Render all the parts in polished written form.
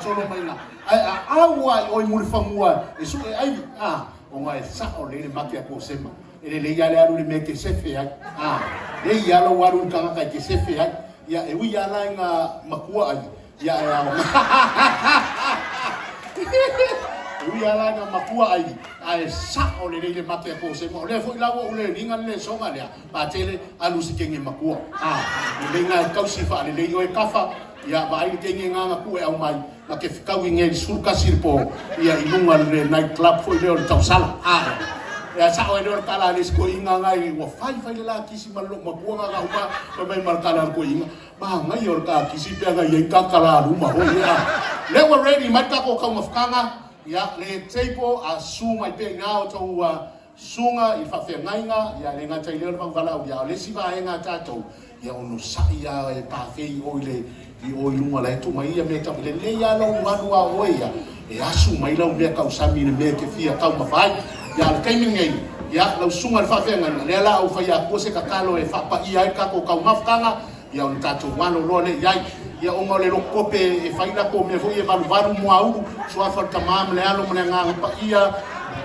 solo mai na aua o muli famua e su e ai o ngai sa o le makia ko sema ele le ya le alu le meke sefe ai le ya lo waru kanga ka ke sefe ai ya e wi ya la nga makua ai ya ui ala na makua ai ai sa o le makia ko se mo le foi lawo o le ringa le songa le pa tele alu si kenge makua le nga kausi fa le yo e kafa ya ba ai kenge nga ku e au mai na ke fikau nge surka sirpo ya inunga le night club foi le tausala ya sa o le kala le sko inga ngai wo fai le la kisi malo makua nga upa pa mai mal kala ko inga ba ngai yo ka kisi pe nga ye ka kala ruma ho ya le wa ready mata ko ka mafkanga ya le teipo a sunga i pe ngao tau sunga i whawhengainga ya le ngata i leo pang walau ya le siwa e ngā tātou ya ono sai ya e pāwhei oile i oi lunga lai tu mai ia me tau le le ya lau manua oi ya e asu mai lau mea kau sami le mea ke fia kau mawhai ya le kaimingei ya lau sunga le whawhengainga le la au whai a kose ka kalo e whapa i ai kako kau mawhkanga ya ono tātou wano lo le iai ya o ngole lo kope e faina ko me foi e valu moau so afa tamam le alo mona nga pa ia.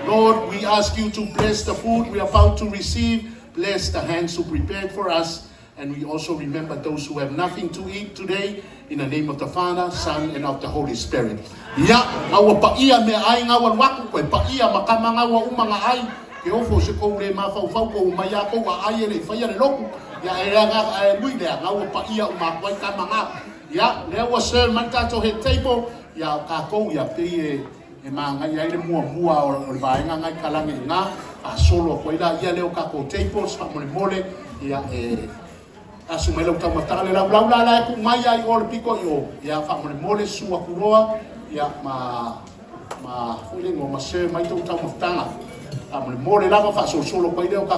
Lord, we ask you to bless the food we are about to receive, bless the hands who prepared for us, and we also remember those who have nothing to eat today, in the name of the Father, Son, and of the Holy Spirit. Ya awa pa ia me ai ngawa waku ko pa ia makama ngawa umanga ai ke ofo se ko le mafau fau ko maya ko wa ai le faia le loku ya era nga lui le ngawa pa ia uma ko ka manga ya le wa ser manta to he table ya ka ko ya pe e manga ya le mua o le vai nga ngai kala nga a solo ko ila ya le ka ko table sa mole ya asu mai lau tamatale lau la ku mai ai o le piko yo ya fa mole sua kuroa ya ma fulingo ma se mai tau tamatanga a mole lava fa solo ko ila ka